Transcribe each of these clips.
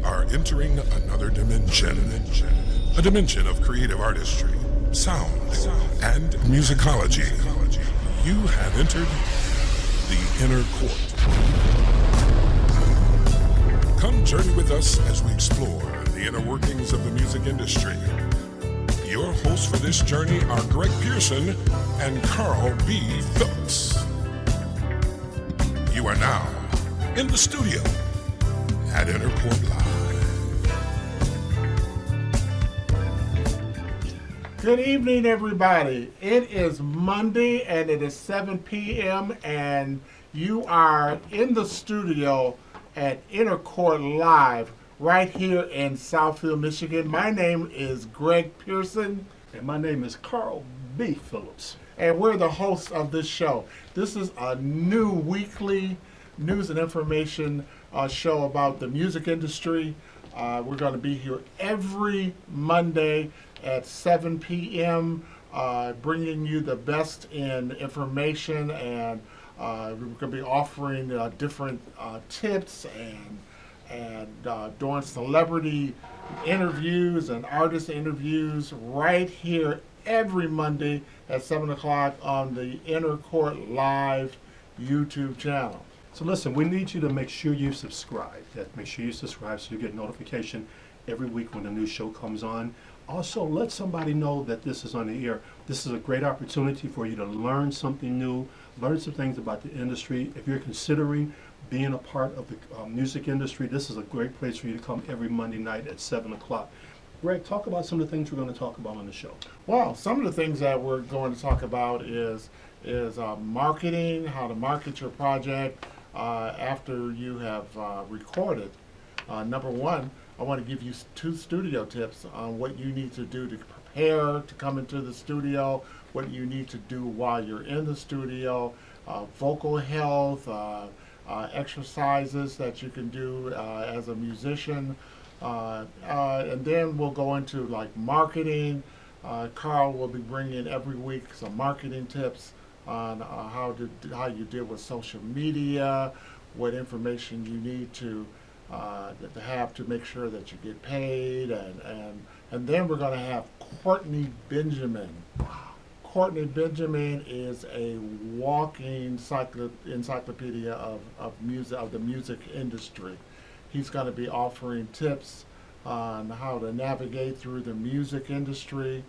are entering another dimension. A dimension of creative artistry, sound, and musicology. You have entered the inner court. Come journey with us as we explore the inner workings of the music industry. Your hosts for this journey are Greg Pearson and Carl B. Phillips. You are now in the studio at Interport Live. Good evening, everybody. It is Monday and it is 7 p.m. and you are in the studio at Intercourt Live right here in Southfield, Michigan. My name is Greg Pearson. And my name is Carl B. Phillips. And we're the hosts of this show. This is a new weekly news and information show about the music industry. We're going to be here every Monday at 7 p.m. Bringing you the best in information, and we're going to be offering different tips and doing celebrity interviews and artist interviews right here every Monday at 7 o'clock on the Intercourt Live YouTube channel. So listen, we need you to make sure you subscribe. Make sure you subscribe so you get notification every week when a new show comes on. Also, let somebody know that this is on the air. This is a great opportunity for you to learn something new, learn some things about the industry. If you're considering being a part of the music industry, this is a great place for you to come every Monday night at 7 o'clock. Greg, talk about some of the things we're going to talk about on the show. Well, some of the things that we're going to talk about is marketing, how to market your project after you have recorded. Number one, I want to give you 2 studio tips on what you need to do to prepare to come into the studio, what you need to do while you're in the studio, vocal health, exercises that you can do as a musician, and then we'll go into like marketing. Carl will be bringing every week some marketing tips on how you deal with social media, what information you need to have to make sure that you get paid, and then we're going to have Courtney Benjamin. Courtney Benjamin is a walking encyclopedia of the music industry. He's going to be offering tips on how to navigate through the music industry,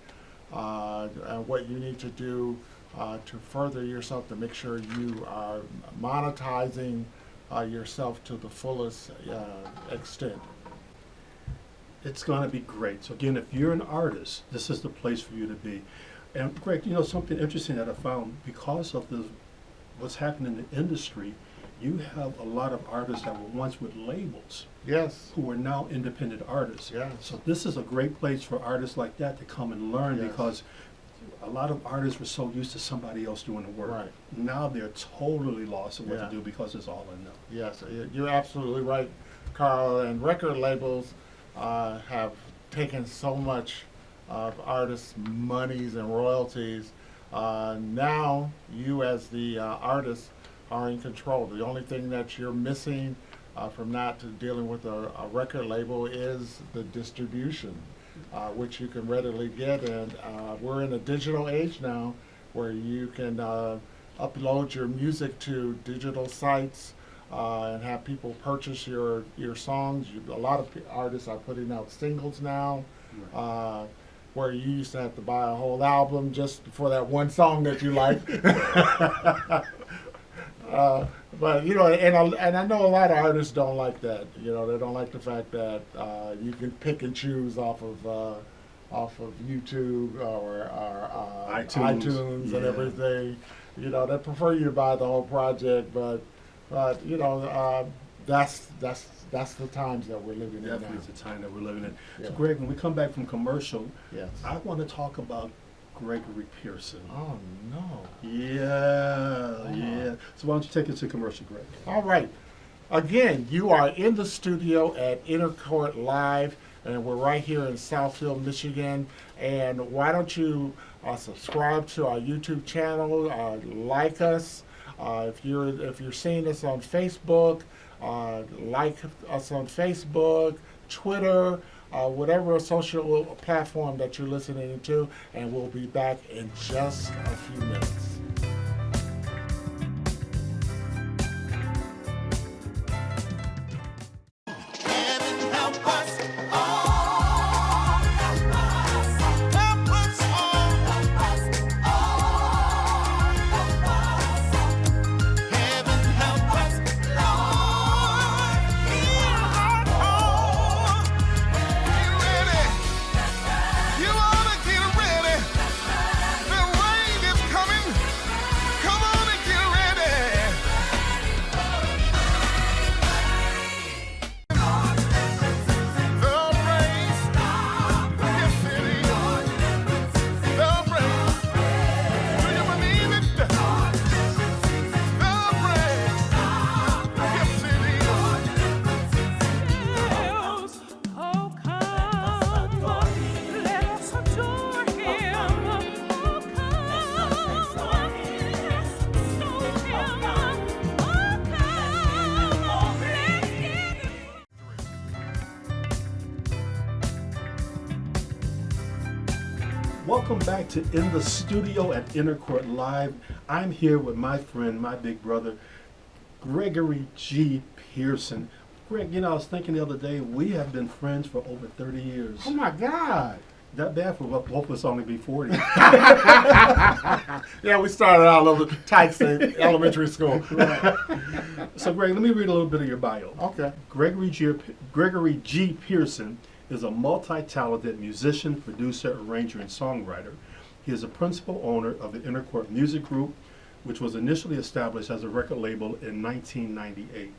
and what you need to do to further yourself to make sure you are monetizing yourself to the fullest extent. It's going to be great. So again, if you're an artist, this is the place for you to be. And Greg, you know something interesting that I found, because of what's happening in the industry, you have a lot of artists that were once with labels. Yes. Who are now independent artists. Yes. So this is a great place for artists like that to come and learn, Yes. because a lot of artists were so used to somebody else doing the work. Right. Now they're totally lost in what Yeah. to do because it's all in them. Yes, you're absolutely right, Carl. And record labels have taken so much of artists' monies and royalties. Now you as the artist are in control. The only thing that you're missing from not dealing with a record label is the distribution, which you can readily get. And we're in a digital age now where you can upload your music to digital sites and have people purchase your songs. A lot of artists are putting out singles now, where you used to have to buy a whole album just for that one song that you like. But you know, and I know a lot of artists don't like that. You know, they don't like the fact that you can pick and choose off of YouTube or iTunes and everything. You know, they prefer you to buy the whole project, but you know, that's the times that we're living in now. Definitely, it's the time that we're living in. Yeah. So, Greg, when we come back from commercial, Yes. I want to talk about Gregory Pearson. Oh no. Yeah. So why don't you take us to commercial, Greg? All right. Again, you are in the studio at Intercourt Live, and we're right here in Southfield, Michigan. And why don't you subscribe to our YouTube channel, like us. If you're seeing us on Facebook, like us on Facebook, Twitter, whatever social platform that you're listening to, and we'll be back in just a few minutes. Welcome back to In the Studio at Inner Court Live. I'm here with my friend, my big brother, Gregory G. Pearson. Greg, I was thinking the other day, we have been friends for over 30 years. Oh my God. Not bad for both of us only be 40. Yeah, we started out over Tykes in elementary school. Right. So, Greg, let me read a little bit of your bio. Okay. Gregory G. Pearson is a multi-talented musician, producer, arranger, and songwriter. He is a principal owner of the Inner Court Music Group, which was initially established as a record label in 1998.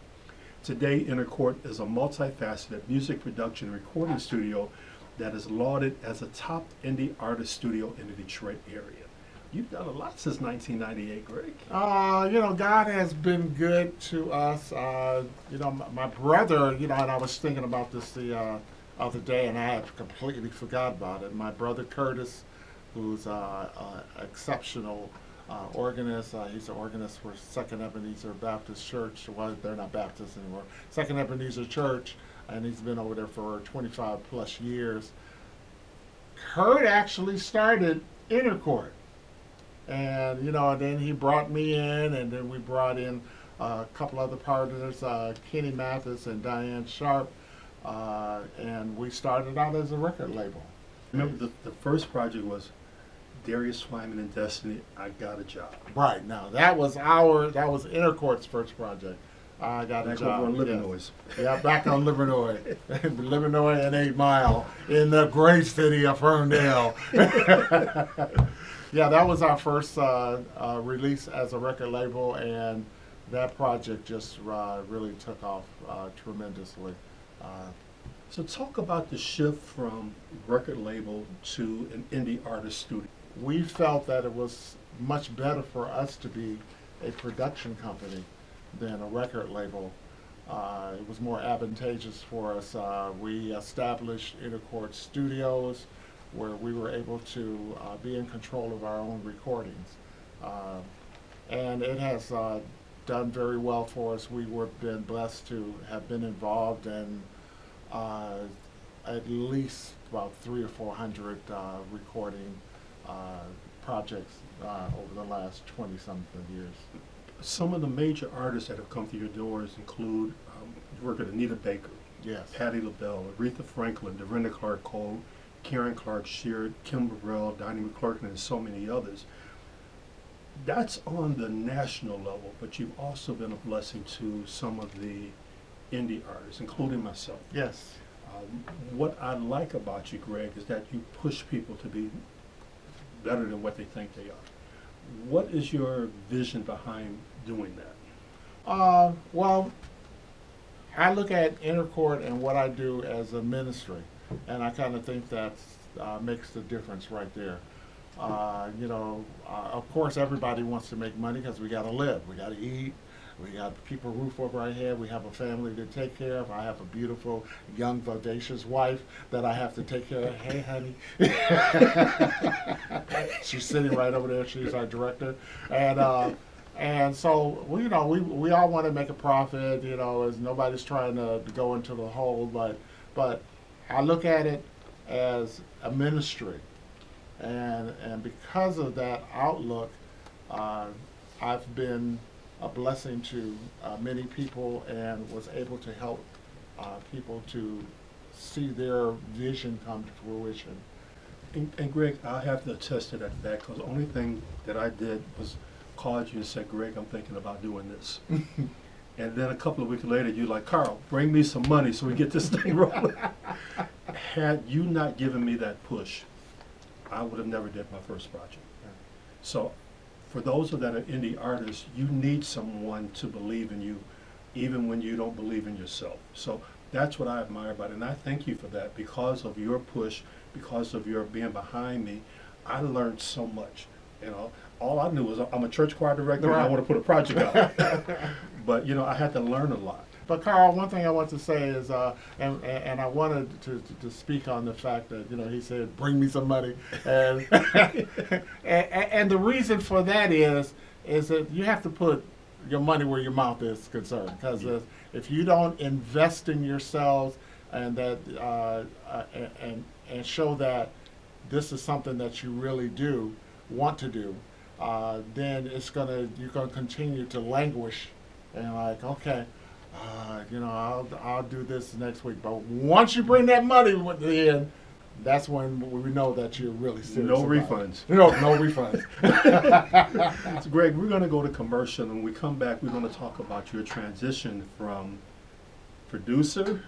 Today, Inner Court is a multifaceted music production and recording studio that is lauded as a top indie artist studio in the Detroit area. You've done a lot since 1998, Greg. God has been good to us. My brother, and I was thinking about this the other day, and I had completely forgot about it. My brother Curtis, who's an exceptional organist. He's an organist for Second Ebenezer Baptist Church. Well, they're not Baptist anymore. Second Ebenezer Church, and he's been over there for 25 plus years. Kurt actually started Inner Court, and then he brought me in, and then we brought in a couple other partners, Kenny Mathis and Diane Sharp. And we started out as a record label. Remember, the first project was Darius Wyman and Destiny, I Got a Job. Right. Now, that was Inner Court's first project. I Got a Job. Back over on Livernois. Yeah, back on Livernois. Livernois and 8 Mile in the great city of Ferndale. Yeah, that was our first release as a record label, and that project just really took off tremendously. So talk about the shift from record label to an indie artist studio. We felt that it was much better for us to be a production company than a record label. It was more advantageous for us. We established Inner Court Studios, where we were able to be in control of our own recordings. And it has done very well for us. We were been blessed to have been involved in at least about 300 or 400 recording projects over the last 20-something years. Some of the major artists that have come through your doors include you work with Anita Baker, Yes. Patti LaBelle, Aretha Franklin, Dorinda Clark Cole, Karen Clark Sheard, Kim Burrell, Donnie McClurkin, and so many others. That's on the national level, but you've also been a blessing to some of the indie artists, including myself. Yes. What I like about you, Greg, is that you push people to be better than what they think they are. What is your vision behind doing that? Well, I look at Inner Court and what I do as a ministry, and I kind of think that makes the difference right there. Of course, everybody wants to make money because we got to live, we got to eat, we got to keep a roof over our head, we have a family to take care of. I have a beautiful, young, vivacious wife that I have to take care of. Hey, honey. She's sitting right over there. She's our director. And And so, we all want to make a profit, as nobody's trying to go into the hole, but I look at it as a ministry. And because of that outlook, I've been a blessing to many people and was able to help people to see their vision come to fruition. And Greg, I have to attest to that fact because the only thing that I did was called you and said, Greg, I'm thinking about doing this. And then a couple of weeks later, you're like, Carl, bring me some money so we get this thing rolling. Had you not given me that push, I would have never did my first project. So for those that are indie artists, you need someone to believe in you, even when you don't believe in yourself. So that's what I admire about it, and I thank you for that. Because of your push, because of your being behind me, I learned so much. All I knew was I'm a church choir director and I want to put a project out. But I had to learn a lot. But Carl, one thing I want to say is, and I wanted to speak on the fact that he said, "Bring me some money," and and the reason for that is that you have to put your money where your mouth is concerned. Because if you don't invest in yourselves and that and show that this is something that you really do want to do, then you're gonna continue to languish and like, okay. I'll do this next week. But once you bring that money in, that's when we know that you're really serious. No refunds. No refunds. So Greg, we're going to go to commercial, and when we come back, we're going to talk about your transition from producer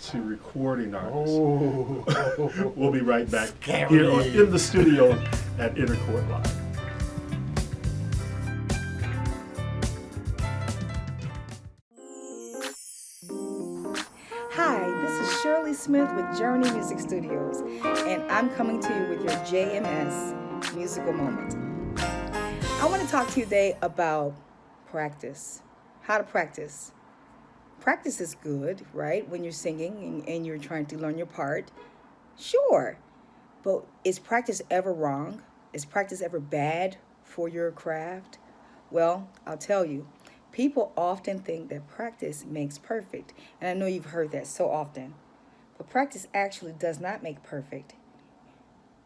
to recording artist. Oh. We'll be right back Scary. here in the studio at Intercourt Live. Smith with Journey Music Studios, and I'm coming to you with your JMS musical moment. I want to talk to you today about practice. How to practice. Practice is good, right? When you're singing and you're trying to learn your part. Sure. But is practice ever wrong? Is practice ever bad for your craft? Well, I'll tell you. People often think that practice makes perfect. And I know you've heard that so often. But practice actually does not make perfect.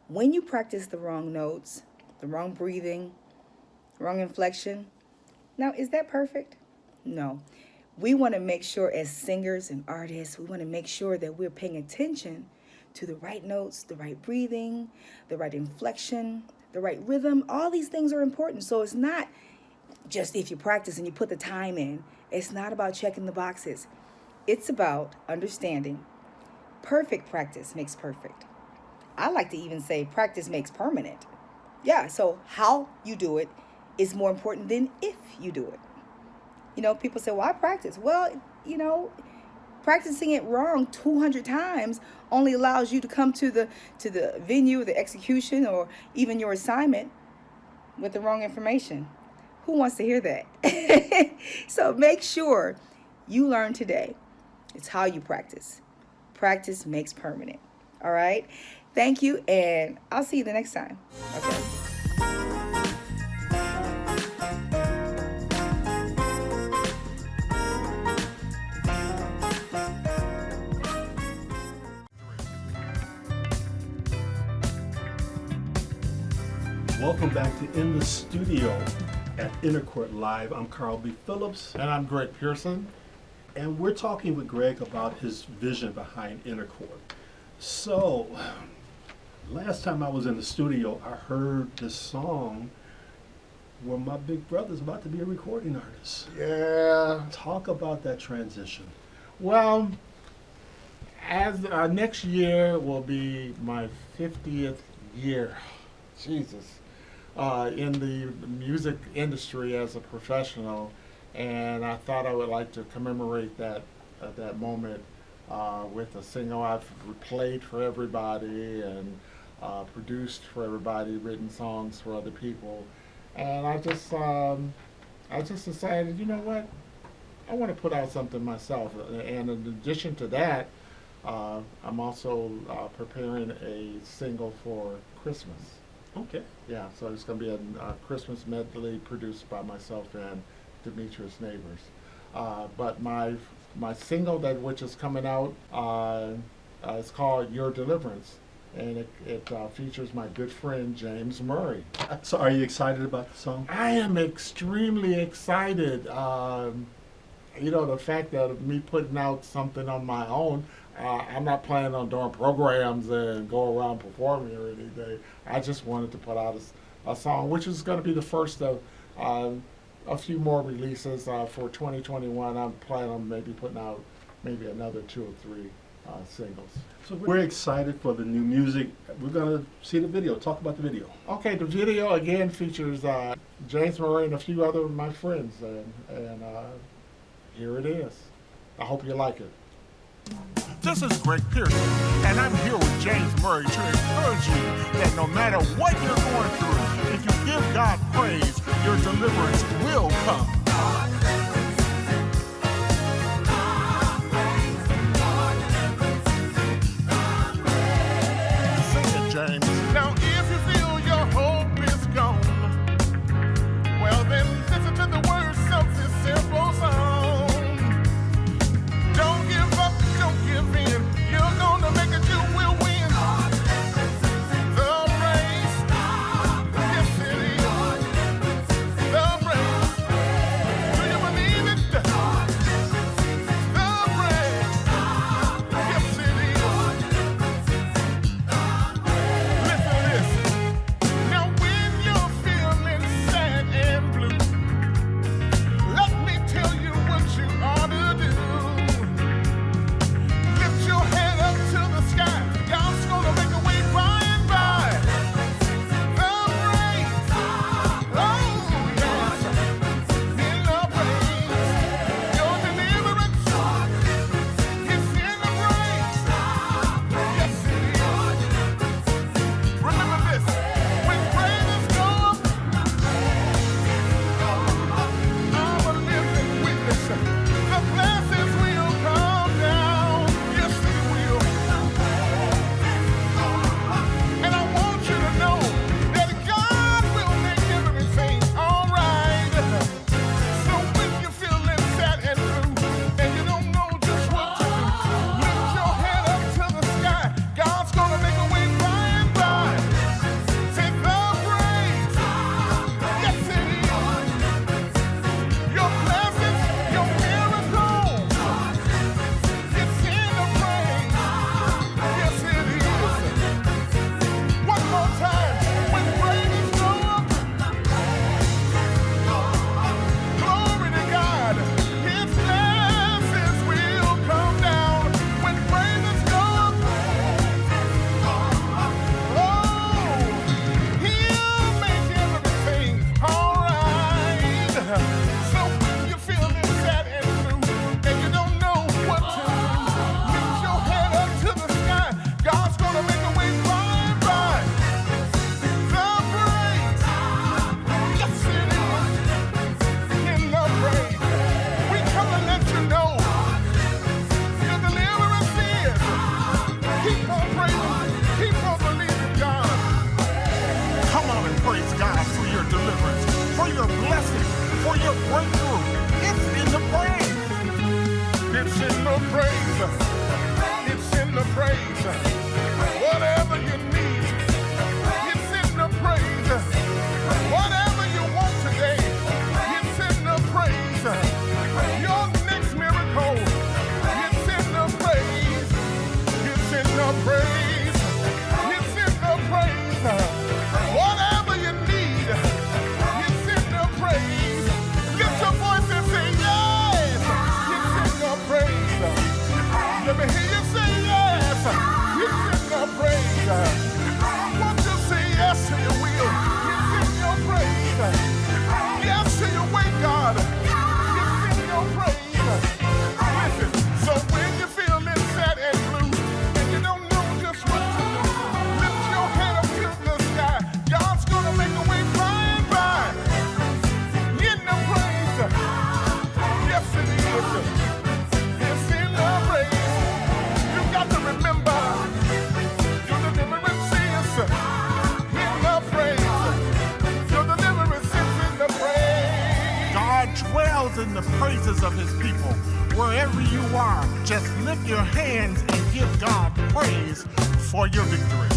When you practice the wrong notes, the wrong breathing, wrong inflection, now is that perfect? No. We want to make sure as singers and artists, we want to make sure that we're paying attention to the right notes, the right breathing, the right inflection, the right rhythm. All these things are important. So it's not just if you practice and you put the time in. It's not about checking the boxes. It's about understanding. Perfect practice makes perfect. I like to even say practice makes permanent. Yeah, so how you do it is more important than if you do it. People say, well, I practice. Well, practicing it wrong 200 times only allows you to come to the venue, the execution, or even your assignment with the wrong information. Who wants to hear that? So make sure you learn today. It's how you practice. Practice makes permanent. All right? Thank you, and I'll see you the next time. Okay. Welcome back to In the Studio at Intercourt Live. I'm Carl B. Phillips. And I'm Greg Pearson. And we're talking with Greg about his vision behind Intercourt. So, last time I was in the studio, I heard this song where my big brother's about to be a recording artist. Yeah. Talk about that transition. Well, as next year will be my 50th year, Jesus, in the music industry as a professional. And I thought I would like to commemorate that moment with a single I've played for everybody and produced for everybody, written songs for other people. And I just decided, you know what, I want to put out something myself. And in addition to that, I'm also preparing a single for Christmas. Okay. Yeah, so it's going to be a Christmas medley produced by myself and Demetrius Neighbors. But my single which is coming out is called Your Deliverance, and it features my good friend James Murray. So are you excited about the song? I am extremely excited. The fact that of me putting out something on my own, I'm not planning on doing programs and go around performing or anything. I just wanted to put out a song, which is going to be the first of a few more releases for 2021. I'm planning on maybe putting out maybe another 2 or 3 singles. So we're excited for the new music. We're going to see the video. Talk about the video. Okay, the video again features James Murray and a few other of my friends, and here it is. I hope you like it. This is Greg Pearson, and I'm here with James Murray to encourage you that no matter what you're going through, if you give God praise, your deliverance will come. Sing it, James. Now, if you feel your hope is gone, well then listen to the words of this simple song. Don't give up, don't give in. You're gonna make it, you will win. The race, yes it is. The race, do you believe it? The race, yes it is. Listen to this. Now when you're feeling sad and blue, let me tell you what you ought to do. Lift your head up to the sky. God's gonna make a way by and by. The race, oh yes, in the race. Your deliverance is in the race. Yes, it is. Remember this: when praises go up, I'm a living witness. The blessings will come down. Yes, they will. And I want you to know that God will make everything all right. So when you're feeling sad and blue and you don't know just what to do, lift your head up to the sky. God's gonna make a way by and by. Say the praise. Yes, it is. Your blessings, your miracle, it's in the praise. Yes, it is. One more time. When praises go up, glory to God. His blessings will come down. When praises go up, oh, he'll make everything all right. So when you're feeling sad and blue and you don't know what to do, lift your head up to the sky. God's gonna make a way by and by. The praise, yes it is, in the praise. We come to let you know your deliverance is. Keep on praising, keep on believing God. Come on and praise God for your deliverance, for your blessing, for your breakthrough. It's in the praise. It's in the praise. It's in the praise. Whatever you need, it's in the praise. Whatever you want today, it's in the praise. Your next miracle, it's in the praise. It's in the praise. It's in the praise. Whatever you need, it's in the praise. Lift your voice and say yes. It's in the praise. Let me hear you say yes. It's in the praise. Won't you say yes to your will? It's in your praise. Yes to your way, God. It's in your praise. Listen, so when you're feeling sad and blue and you don't know just praises of his people. Wherever you are, just lift your hands and give God praise for your victory.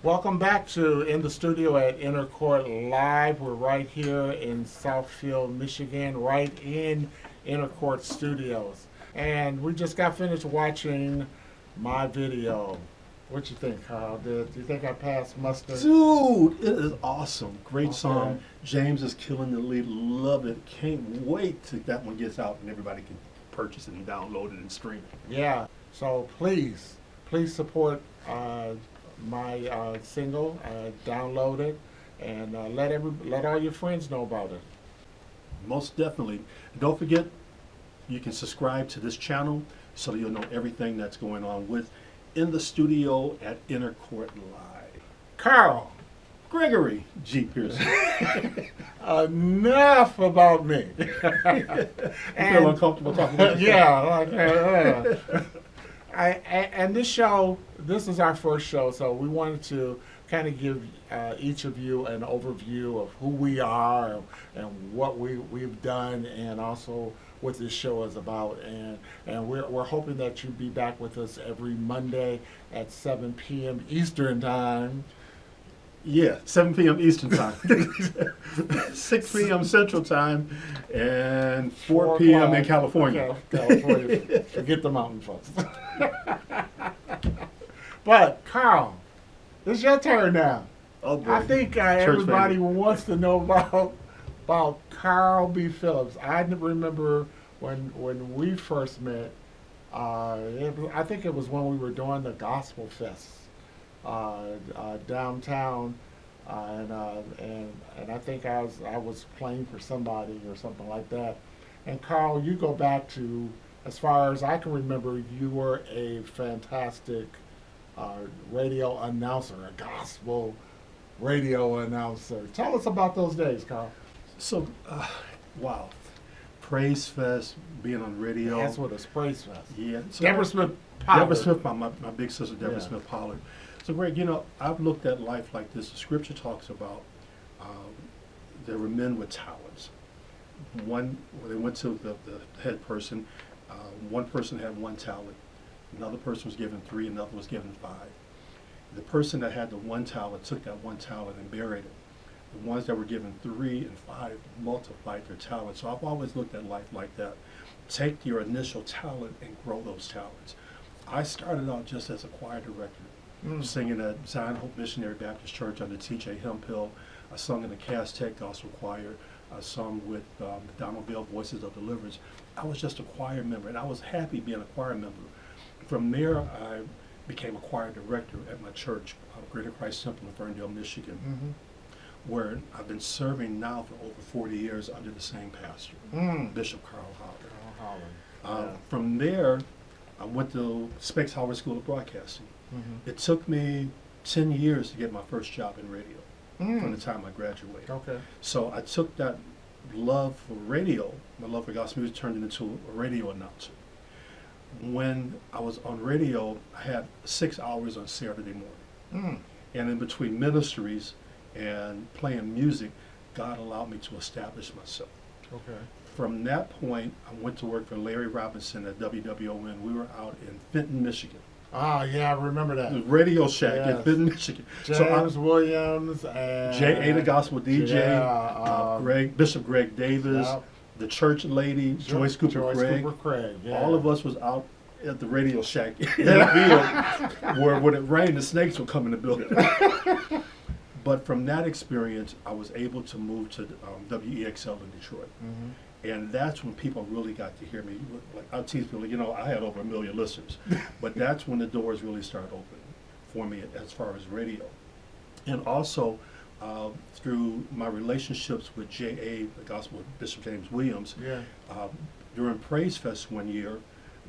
Welcome back to In the Studio at Inner Court Live. We're right here in Southfield, Michigan, right in Inner Court Studios. And we just got finished watching my video. What you think, Carl? Do you think I passed muster? Dude, it is awesome. Great Okay. song. James is killing the lead. Love it. Can't wait till that one gets out and everybody can purchase it and download it and stream it. Yeah. So please support my single. Download it and let all your friends know about it. Most definitely. Don't forget, you can subscribe to this channel so you'll know everything that's going on with In the Studio at Inner Court Live. Carl, Gregory G. Pearson. enough about me. You feel uncomfortable talking about yourself? Yeah. And this is our first show, so we wanted to kind of give each of you an overview of who we are and what we've done, and also what this show is about. And we're hoping that you'll be back with us every Monday at 7 p.m. Eastern Time. Yeah, 7 p.m. Eastern Time, 6 p.m. Central Time, and 4 p.m. in California. California. Forget the mountain folks. But, Carl, it's your turn now. Oh boy. I think everybody wants to know about Carl B. Phillips. I remember when we first met. I think it was when we were doing the Gospel Fest downtown, and I think I was playing for somebody or something like that. And Carl, you go back to, as far as I can remember, you were a fantastic radio announcer, a gospel radio announcer. Tell us about those days, Carl. So, wow. Praise Fest, being on radio. That's what it's, Praise Fest. Yeah. So Deborah Smith Pollard. Deborah Smith, my big sister, Deborah Yeah. Smith Pollard. So, Greg, I've looked at life like this. The scripture talks about there were men with talents. When they went to the head person, one person had one talent, another person was given 3, another was given 5. The person that had the one talent took that one talent and buried it. The ones that were given 3 and 5 multiplied their talent. So I've always looked at life like that. Take your initial talent and grow those talents. I started out just as a choir director, singing at Zion Hope Missionary Baptist Church under T.J. Hemphill. I sung in the Cass Tech Gospel Choir. I sung with Donald Bell Voices of Deliverance. I was just a choir member, and I was happy being a choir member. From there, I became a choir director at my church, Greater Christ Temple in Ferndale, Michigan, where I've been serving now for over 40 years under the same pastor, Bishop Carl Howard. From there, I went to Specs Howard School of Broadcasting. It took me 10 years to get my first job in radio from the time I graduated. Okay. So I took that love for radio, my love for gospel music, turned it into a radio announcer. When I was on radio, I had 6 hours on Saturday morning. And in between ministries and playing music, God allowed me to establish myself. Okay. From that point, I went to work for Larry Robinson at WWON. We were out in Fenton, Michigan. Ah, yeah, I remember The that. Radio Shack in Yes. Fenton, Michigan. James Williams and J.A. the Gospel DJ, Yeah, Bishop Greg Davis, yeah. the church lady, Joyce Cooper Craig. Yeah. All of us was out at the Radio Shack in the field where when it rained, the snakes would come in the building. But from that experience, I was able to move to WEXL in Detroit. And that's when people really got to hear me. Like, I tease people, I had over 1 million listeners. But that's when the doors really started opening for me as far as radio. And also, through my relationships with J.A., the Gospel of Bishop James Williams, Yeah. uh, during Praise Fest one year,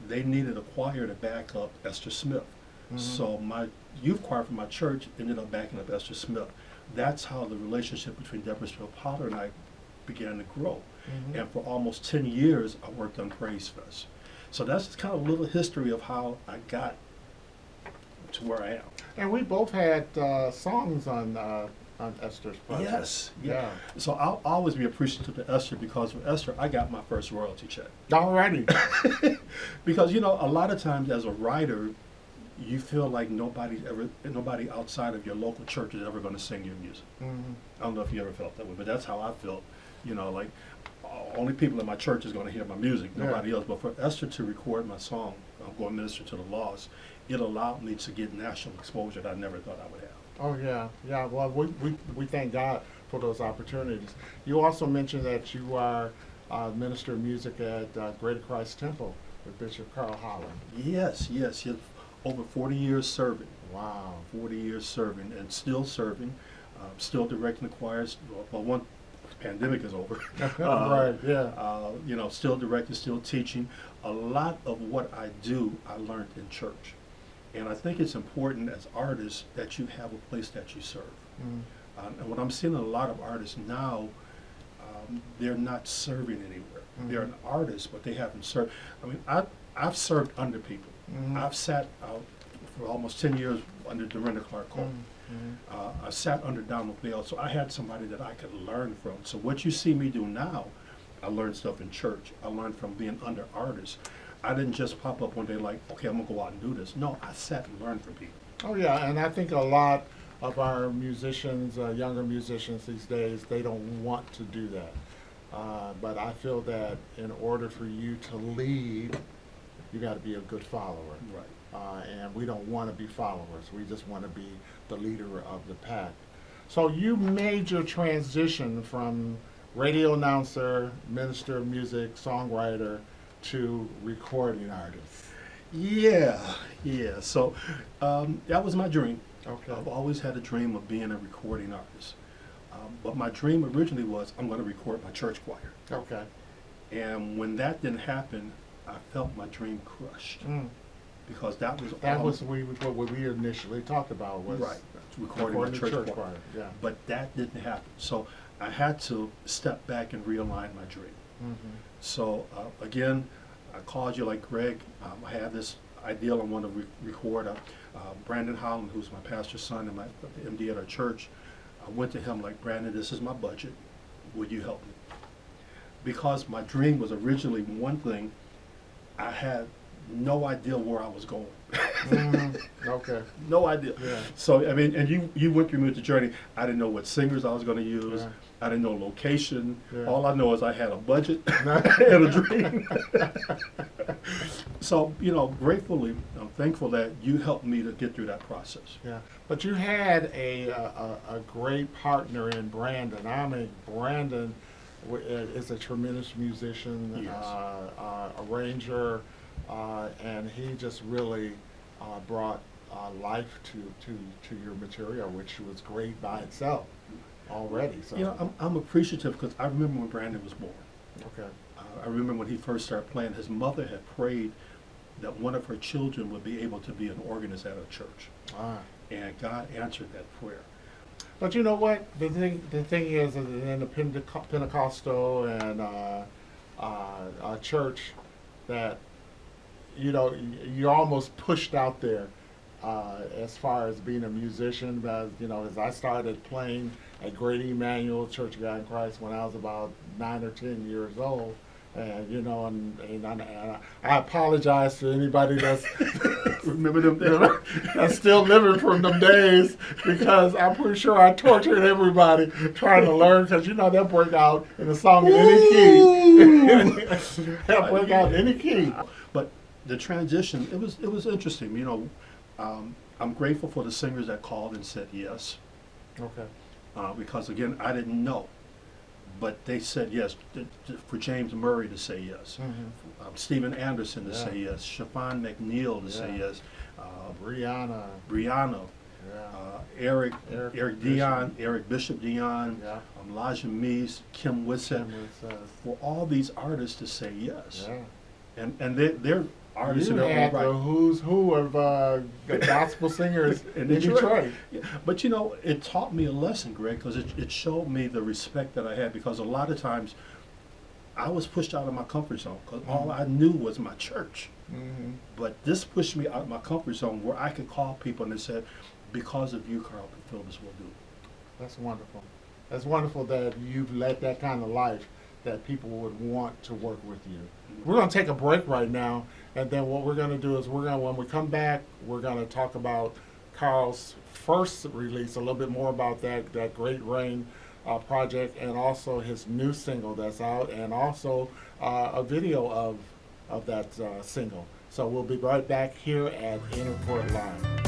they needed a choir to back up Esther Smith. So my youth choir from my church ended up backing up Esther Smith. That's how the relationship between Deborah Smith Potter and I began to grow. And for almost 10 years, I worked on Praise Fest. So that's kind of a little history of how I got to where I am. And we both had songs on Esther's project. Yes. Yeah. So I'll always be appreciative to Esther, because with Esther, I got my first royalty check. Alrighty. Because, you know, a lot of times as a writer, you feel like nobody outside of your local church is ever going to sing your music. I don't know if you ever felt that way, but that's how I felt. You know, like, only people in my church is going to hear my music, nobody else. But for Esther to record my song, I'm going to minister to the lost, it allowed me to get national exposure that I never thought I would have. Oh yeah, yeah. Well, we thank God for those opportunities. You also mentioned that you are minister of music at Greater Christ Temple with Bishop Carl Holland. Yes. Over 40 years serving. Wow. 40 years serving and still serving, still directing the choirs. Well, one pandemic is over. Right. Yeah. You know, still directing, still teaching. A lot of what I do, I learned in church. And I think it's important as artists that you have a place that you serve. And what I'm seeing in a lot of artists now, they're not serving anywhere. They're an artist, but they haven't served. I mean, I've served under people. I've sat out for almost 10 years under Dorinda Clark Cole. I sat under Donald Bell, so I had somebody that I could learn from. So what you see me do now, I learned stuff in church. I learned from being under artists. I didn't just pop up one day like, okay, I'm gonna go out and do this. No, I sat and learned from people. Oh yeah, and I think a lot of our musicians, younger musicians these days, they don't want to do that. But I feel that in order for you to lead, you got to be a good follower. Right. And we don't want to be followers. We just want to be the leader of the pack. So you made your transition from radio announcer, minister of music, songwriter, to recording artist. Yeah. So that was my dream. Okay. I've always had a dream of being a recording artist. But my dream originally was I'm going to record my church choir. Okay. And when that didn't happen, I felt my dream crushed. Because that was what we initially talked about was right, recording my church choir. Yeah. But that didn't happen. So I had to step back and realign my dream. So again, I called you like Greg. I had this ideal I want to record. Brandon Holland, who's my pastor's son and the MD at our church, I went to him like, Brandon, this is my budget. Will you help me? Because my dream was originally one thing, I had no idea where I was going. Okay. No idea. Yeah. So, I mean, and you went through me with the journey. I didn't know what singers I was going to use. Yeah. I didn't know location. Yeah. All I know is I had a budget and a dream. So, you know, gratefully, I'm thankful that you helped me to get through that process. Yeah. But you had a great partner in Brandon. I mean, Brandon is a tremendous musician, Yes. Arranger, and he just really brought life to your material, which was great by itself already. So You know, I'm appreciative because I remember when Brandon was born. okay. I remember when he first started playing, his mother had prayed that one of her children would be able to be an organist at her church. And God answered that prayer. But you know what? The thing is, in the Pentecostal and church, that you know you're almost pushed out there as far as being a musician. But you know, as I started playing at Great Emmanuel Church of God in Christ when I was about 9 or 10 years old. And you know, and I apologize to anybody that's Remember them days? that's still living from them days, because I'm pretty sure I tortured everybody trying to learn, because you know they'll break out in a song in any key. They'll break out in any key. But the transition, it was interesting. You know, I'm grateful for the singers that called and said yes. Okay. Because again, I didn't know. But they said yes, for James Murray to say yes, Stephen Anderson to say yes, Siobhan McNeil to say yes, Brianna. Brianna, Eric Eric Dion, Eric Bishop Dion, Yeah. Elijah Meese, Kim Witsett, Kim Witsett. for all these artists to say yes. Yeah. And they're artists in You their had own the right. who's who of the gospel singers in Detroit. Yeah. But you know, it taught me a lesson, Greg, because it showed me the respect that I had, because a lot of times I was pushed out of my comfort zone because all I knew was my church. Mm-hmm. But this pushed me out of my comfort zone where I could call people and they said, because of you, Carl Phillips will do. That's wonderful. That's wonderful that you've led that kind of life that people would want to work with you. We're going to take a break right now, and then what we're going to do is when we come back, we're going to talk about Carl's first release, a little bit more about that Great Rain project, and also his new single that's out, and also a video of that single. So we'll be right back here at Inner Court Live.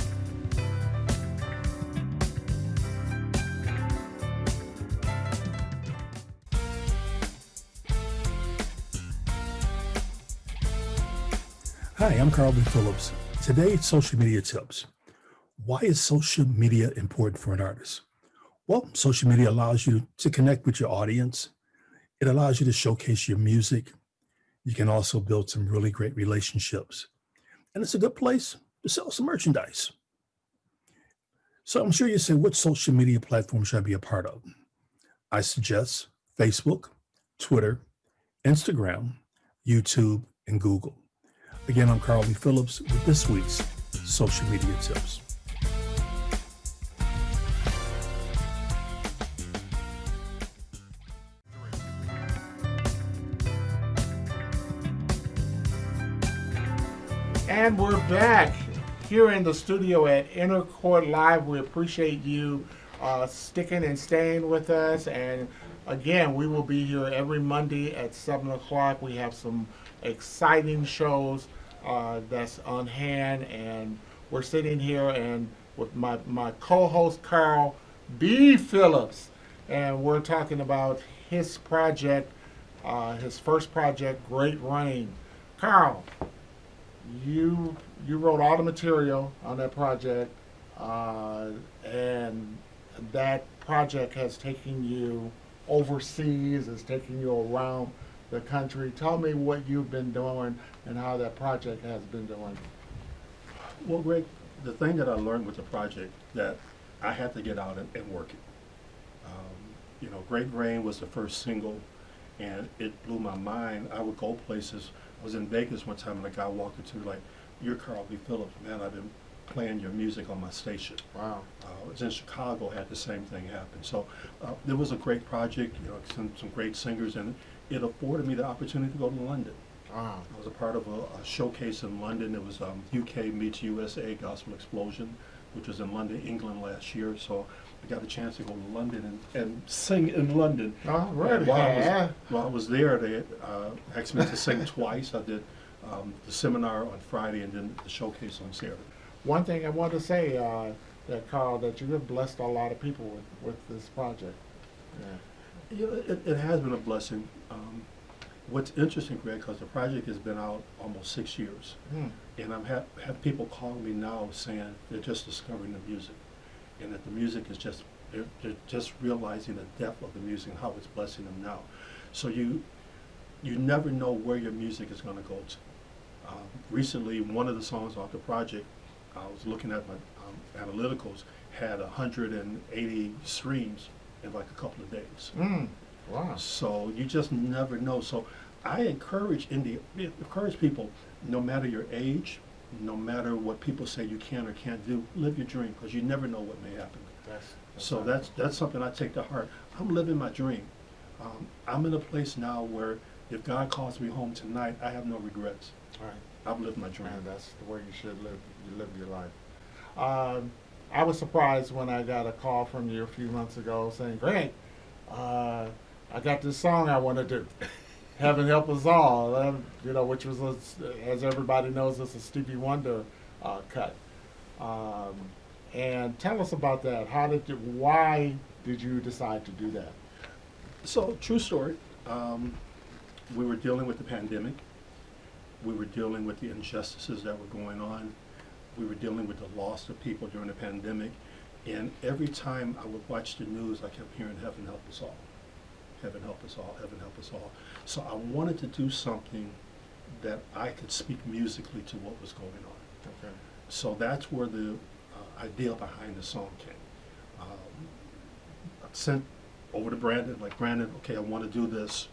Hi, I'm Carl B. Phillips. Today, social media tips. Why is social media important for an artist? Well, social media allows you to connect with your audience. It allows you to showcase your music. You can also build some really great relationships. And it's a good place to sell some merchandise. So I'm sure you say, what social media platform should I be a part of? I suggest Facebook, Twitter, Instagram, YouTube, and Google. Again, I'm Carl B. Phillips with this week's Social Media Tips. And we're back here in the studio at Inner Court Live. We appreciate you sticking and staying with us. And again, we will be here every Monday at 7 o'clock. We have some exciting shows that's on hand, and we're sitting here and with my co-host Carl B. Phillips, and we're talking about his project, his first project, Great Rain. Carl, you wrote all the material on that project, and that project has taken you overseas, it's taking you around the country. Tell me what you've been doing and how that project has been doing. Well, Greg, the thing that I learned with the project, that I had to get out and work it. You know, Great Rain was the first single, and it blew my mind. I would go places. I was in Vegas one time, and a guy walked into me like, "You're Carl B. Phillips, man. I've been playing your music on my station." Wow. I was in Chicago, had the same thing happen. So there was a great project, you know, some great singers, and it afforded me the opportunity to go to London. Wow. I was a part of a showcase in London. It was UK meets USA Gospel Explosion, which was in London, England last year. So I got a chance to go to London and sing in London. Oh, right. While I was there, they asked me to sing twice. I did the seminar on Friday and then the showcase on Saturday. One thing I want to say, that Carl, that you have blessed a lot of people with this project. Yeah. You know, it has been a blessing. What's interesting, Greg, because the project has been out almost 6 years, and I've had people calling me now saying they're just discovering the music, and that the music is just, they're just realizing the depth of the music and how it's blessing them now. So you never know where your music is going to go to. Recently, one of the songs off the project, I was looking at my analyticals, had 180 streams in like a couple of days. Wow. So you just never know. So I encourage people, no matter your age, no matter what people say you can or can't do, live your dream, because you never know what may happen. That's something I take to heart. I'm living my dream. I'm in a place now where if God calls me home tonight, I have no regrets. All right. I've lived my dream. Man, that's the way you should live. You live your life. I was surprised when I got a call from you a few months ago saying, "Greg, I got this song I want to do. Heaven Help Us All," you know, which was, as everybody knows, it's a Stevie Wonder cut. And tell us about that. Why did you decide to do that? So, true story. We were dealing with the pandemic. We were dealing with the injustices that were going on. We were dealing with the loss of people during the pandemic. And every time I would watch the news, I kept hearing, heaven help us all. Heaven help us all, heaven help us all. So I wanted to do something that I could speak musically to what was going on. Okay. So that's where the idea behind the song came. I sent over to Brandon, like, Brandon, okay, I want to do this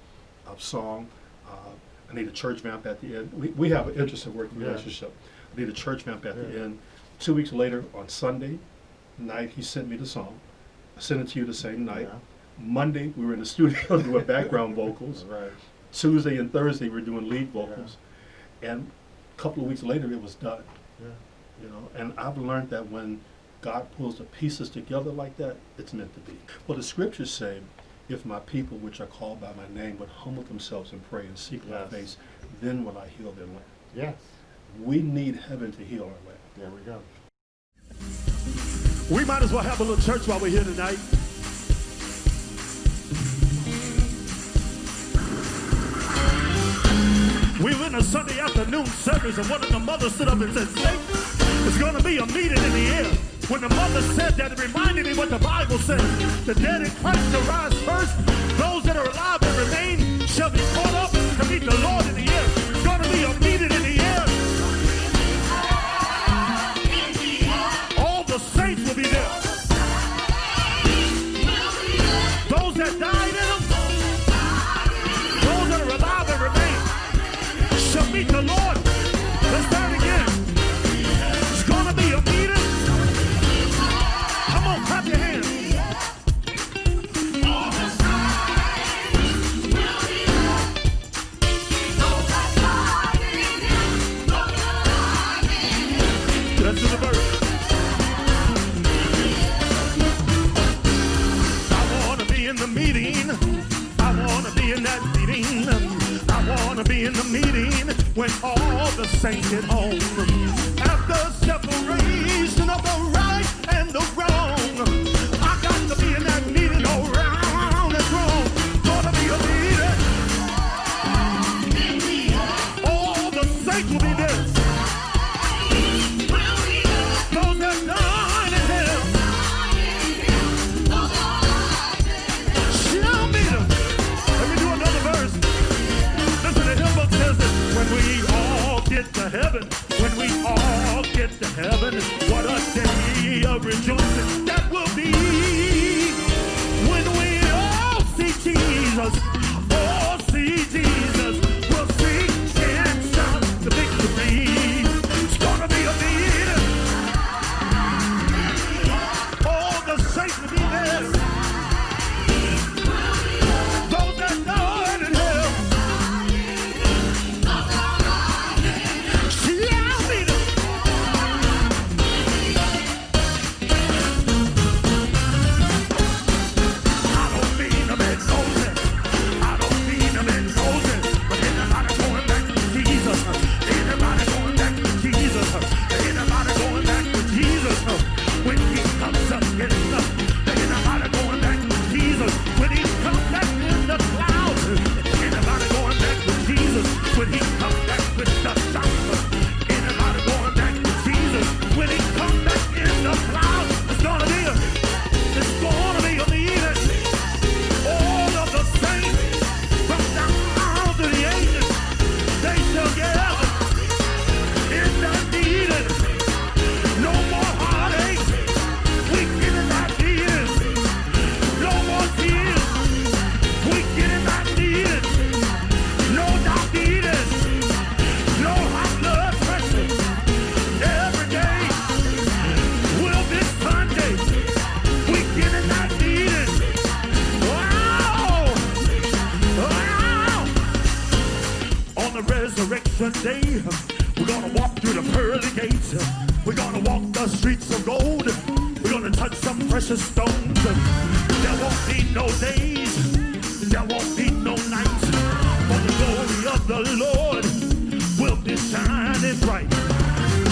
song. I need a church vamp at the end. We have an interesting working relationship. I need a church vamp at the end. 2 weeks later, on Sunday night, he sent me the song. I sent it to you the same night. Yeah. Monday, we were in the studio doing background vocals. Right. Tuesday and Thursday, we were doing lead vocals. And a couple of weeks later, it was done. Yeah. You know, and I've learned that when God pulls the pieces together like that, it's meant to be. Well, the scriptures say, if my people, which are called by my name, would humble themselves and pray and seek my face, then will I heal their land. Yes. We need heaven to heal our land. There we go. We might as well have a little church while we're here tonight. We were in a Sunday afternoon service, and one of the mothers stood up and said, "Satan, there's going to be a meeting in the air." When the mother said that, it reminded me what the Bible says. The dead in Christ shall rise first. Those that are alive and remain shall be caught up to meet the Lord in the air. It's going to be a meeting in the air. All the saints will be there. Those that died in them, those that are alive and remain, shall meet the Lord. Let's start again. It's going to be a meeting. Come on, clap your hands. That's in the verse. I want to be in the meeting. I want to be in that meeting. I want to be in the meeting when all the saints get home. After separation of the right and the wrong, I got to be in that meeting around and wrong. Gonna be a meeting. All the saints will be there. Those that died in hell shall meet them. Let me do another verse. Listen, the hymn book says that when we all get to heaven, when we all get to heaven, what a day of rejoicing that will be. When we all see Jesus, all see Jesus, we'll sing and shout the victory. It's gonna be a meeting. All the saints will be there. Those that died in hell shall meet them. I don't mean them exalted. I don't mean them exalted. But anybody going back to Jesus? Anybody going back to Jesus? Anybody going back to Jesus? When he comes up getting up. Anybody going back to Jesus? When he comes back in the clouds. Anybody going back to Jesus? When he comes back with the shout. Anybody going back to Jesus? When he comes back in the clouds. It's gonna be a meeting. All of the saints from down to the ages, they shall gather in that meeting. No more heartache. We get in that meeting. No more tears. We get in that meeting. No diabetes. No high blood pressure. Every day will be Sunday. We get in that meeting. Wow! Wow! On the resurrection day, we're gonna walk through the pearly gates. We're gonna walk the streets of gold. We're gonna touch some precious stones. There won't be no days. There won't be no nights. For the glory of the Lord will be shining bright.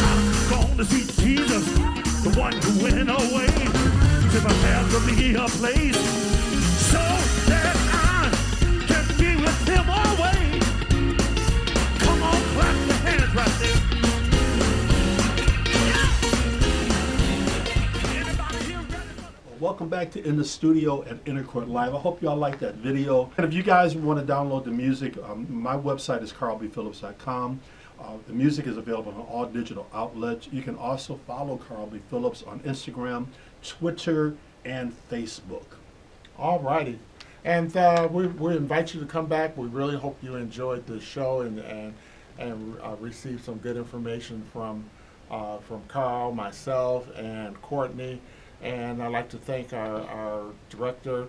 I'm gonna see Jesus, the one who went away to prepare for me a place, so that I can be with him always. Come on, clap your hands right there. Anybody here back to In the Studio at Intercourt Live. I hope y'all like that video. And if you guys want to download the music, my website is carlbphillips.com. The music is available on all digital outlets. You can also follow Carl B. Phillips on Instagram, Twitter, and Facebook. All righty. And we invite you to come back. We really hope you enjoyed the show and received some good information from Carl, myself, and Courtney. And I'd like to thank our director,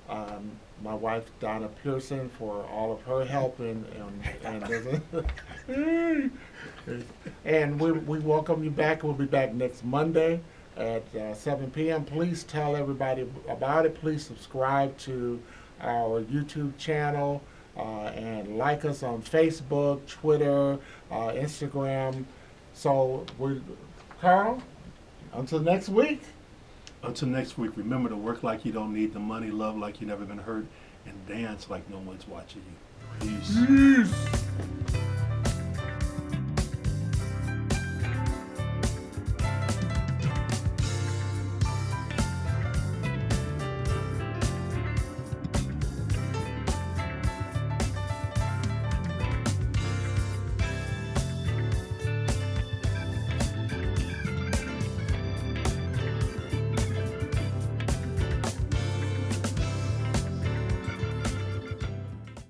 my wife Donna Pearson, for all of her help and we welcome you back. We'll be back next Monday at 7 p.m. Please tell everybody about it. Please subscribe to our YouTube channel and like us on Facebook, Twitter, Instagram. So Carl, until next week. Until next week, remember to work like you don't need the money, love like you never been hurt, and dance like no one's watching you. Peace.